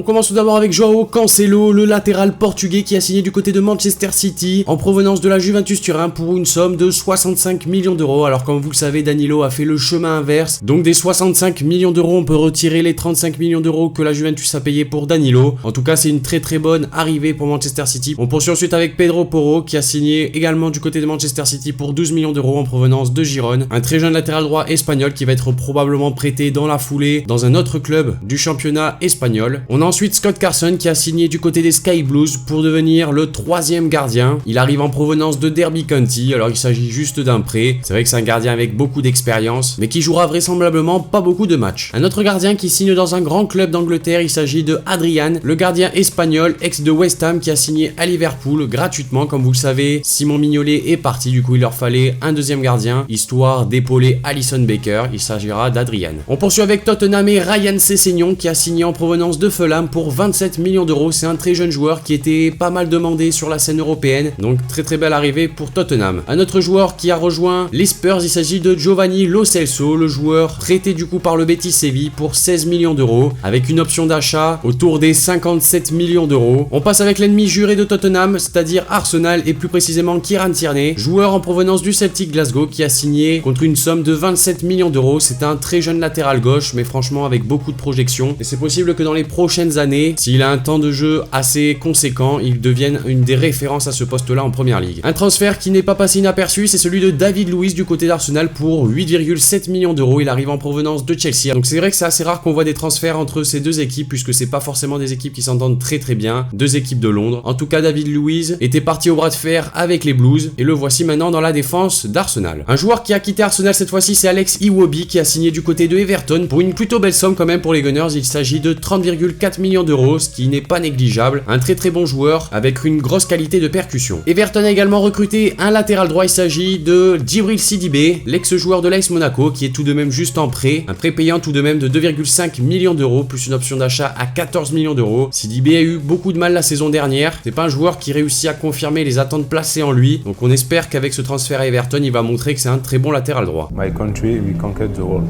commence tout d'abord avec João Cancelo, le latéral portugais qui a signé du côté de Manchester City en provenance de la Juventus Turin pour une somme de 65 millions d'euros. Alors comme vous le savez, Danilo a fait le chemin inverse. Donc des 65 millions d'euros, on peut retirer les 35 millions d'euros que la Juventus a payé pour Danilo. En tout cas, c'est une très bonne arrivée pour Manchester City. On poursuit ensuite avec Pedro Porro qui a signé également du côté de Manchester City pour 12 millions d'euros en provenance de Gérone. Un très jeune latéral droit espagnol qui va être probablement prêté dans la foulée dans un autre club du championnat espagnol. On a ensuite Scott Carson qui a signé du côté des Sky Blues pour devenir le troisième gardien. Il arrive en provenance de Derby County, alors il s'agit juste d'un prêt. C'est vrai que c'est un gardien avec beaucoup d'expérience, mais qui jouera vraisemblablement pas beaucoup de matchs. Un autre gardien qui signe dans un grand club d'Angleterre, il s'agit de Adrian, le gardien espagnol, ex de West Ham, qui a signé à Liverpool gratuitement. Comme vous le savez, Simon Mignolet est parti, du coup il leur fallait un deuxième gardien, histoire d'épauler Alisson Becker. Il s'agira d'Adrian. On poursuit avec Tottenham et Ryan Sessegnon qui a signé en provenance de Fulham pour 27 millions d'euros. C'est un très jeune joueur qui était pas mal demandé sur la scène européenne, donc très belle arrivée pour Tottenham. Un autre joueur qui a rejoint les Spurs, il s'agit de Giovanni Lo Celso, le joueur prêté du coup par le Betis Séville pour 16 millions d'euros, avec une option d'achat autour des 57 millions d'euros. On passe avec l'ennemi juré de Tottenham, c'est-à-dire Arsenal et plus précisément Kieran Tierney, joueur en provenance du Celtic Glasgow qui a signé contre une somme de 27 millions d'euros. C'est un très jeune latéral gauche, mais franchement avec beaucoup de projections. Et c'est possible que dans les prochaines années, s'il a un temps de jeu assez conséquent, il devienne une des références à ce poste-là en première ligue. Un transfert qui n'est pas passé inaperçu, c'est celui de David Luiz du côté d'Arsenal pour 8,7 millions d'euros. Il arrive en provenance de Chelsea. Donc c'est vrai que c'est assez rare qu'on voit des transferts entre ces deux équipes, puisque c'est pas forcément des équipes qui s'entendent très bien. Deux équipes de Londres. En tout cas, David Luiz était parti au bras de fer avec les Blues, et le voici maintenant dans la défense d'Arsenal. Un joueur qui a quitté Arsenal cette fois-ci, c'est Alex Iwobi qui a signé du côté de Everton pour une plutôt belle somme quand même pour les Gunners. Il s'agit de 30,4 millions d'euros, ce qui n'est pas négligeable. Un très bon joueur avec une grosse qualité de percussion. Everton a également recruté un latéral droit. Il s'agit de Djibril Sidibé, l'ex-joueur de l'AS Monaco, qui est tout de même juste en prêt. Un prêt payant tout de même de 2,5 millions d'euros plus une option d'achat à 14 millions d'euros. Sidibé a eu beaucoup de mal la saison dernière. C'est pas un joueur qui réussit à confirmer les attentes placées en lui. Donc on espère qu'avec ce transfert à Everton, il va montrer que c'est un très bon latéral droit. My country, we conquered the world.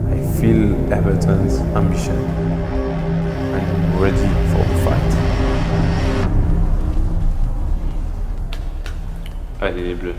I feel Everton's ambition. I'm ready for the fight. Allez les bleus.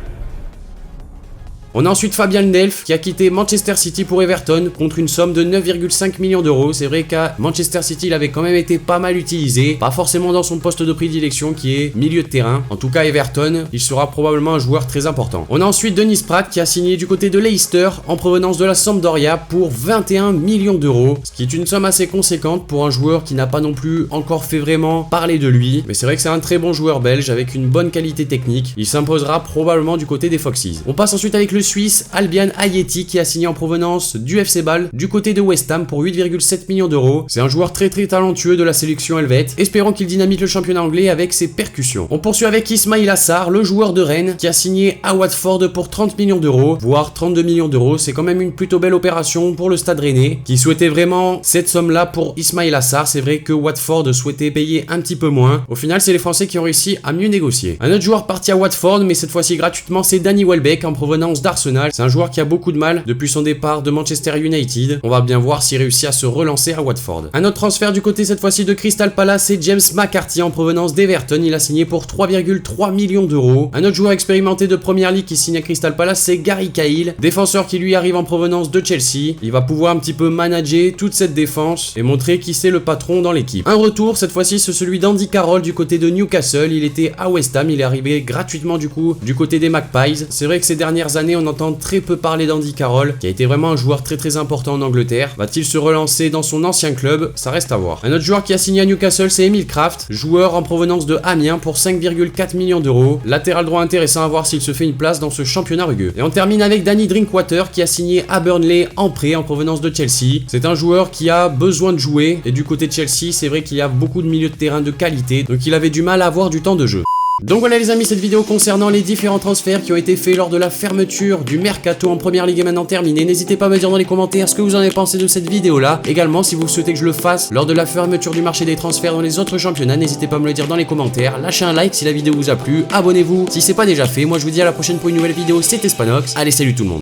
On a ensuite Fabian Delph qui a quitté Manchester City pour Everton contre une somme de 9,5 millions d'euros. C'est vrai qu'à Manchester City, il avait quand même été pas mal utilisé, pas forcément dans son poste de prédilection qui est milieu de terrain. En tout cas, Everton, il sera probablement un joueur très important. On a ensuite Dennis Pratt qui a signé du côté de Leicester en provenance de la Sampdoria pour 21 millions d'euros, ce qui est une somme assez conséquente pour un joueur qui n'a pas non plus encore fait vraiment parler de lui. Mais c'est vrai que c'est un très bon joueur belge avec une bonne qualité technique. Il s'imposera probablement du côté des Foxes. On passe ensuite avec le Suisse Albian Ayeti qui a signé en provenance du FC Bâle du côté de West Ham pour 8,7 millions d'euros. C'est un joueur très talentueux de la sélection helvète. Espérons qu'il dynamite le championnat anglais avec ses percussions. On poursuit avec Ismail Assar, le joueur de Rennes qui a signé à Watford pour 30 millions d'euros, voire 32 millions d'euros. C'est quand même une plutôt belle opération pour le Stade Rennais qui souhaitait vraiment cette somme-là pour Ismail Assar. C'est vrai que Watford souhaitait payer un petit peu moins. Au final, c'est les Français qui ont réussi à mieux négocier. Un autre joueur parti à Watford, mais cette fois-ci gratuitement, c'est Danny Welbeck en provenance d'Arsenal. C'est un joueur qui a beaucoup de mal depuis son départ de Manchester United. On va bien voir s'il réussit à se relancer à Watford. Un autre transfert du côté cette fois-ci de Crystal Palace, c'est James McCarthy en provenance d'Everton. Il a signé pour 3,3 millions d'euros. Un autre joueur expérimenté de Première Ligue qui signe à Crystal Palace, c'est Gary Cahill, défenseur qui lui arrive en provenance de Chelsea. Il va pouvoir un petit peu manager toute cette défense et montrer qui c'est le patron dans l'équipe. Un retour cette fois-ci, c'est celui d'Andy Carroll du côté de Newcastle. Il était à West Ham, il est arrivé gratuitement du coup du côté des Magpies. C'est vrai que ces dernières années, on entend très peu parler d'Andy Carroll, qui a été vraiment un joueur très important en Angleterre. Va-t-il se relancer dans son ancien club? Ça reste à voir. Un autre joueur qui a signé à Newcastle, c'est Emil Kraft, joueur en provenance de Amiens pour 5,4 millions d'euros. Latéral droit intéressant à voir s'il se fait une place dans ce championnat rugueux. Et on termine avec Danny Drinkwater qui a signé à Burnley en prêt en provenance de Chelsea. C'est un joueur qui a besoin de jouer, et du côté de Chelsea, c'est vrai qu'il y a beaucoup de milieux de terrain de qualité, donc il avait du mal à avoir du temps de jeu. Donc voilà les amis, cette vidéo concernant les différents transferts qui ont été faits lors de la fermeture du Mercato en Première Ligue est maintenant terminée. N'hésitez pas à me dire dans les commentaires ce que vous en avez pensé de cette vidéo là. Également, si vous souhaitez que je le fasse lors de la fermeture du marché des transferts dans les autres championnats, n'hésitez pas à me le dire dans les commentaires. Lâchez un like si la vidéo vous a plu, abonnez-vous si c'est pas déjà fait. Moi je vous dis à la prochaine pour une nouvelle vidéo, c'était Spanox. Allez, salut tout le monde.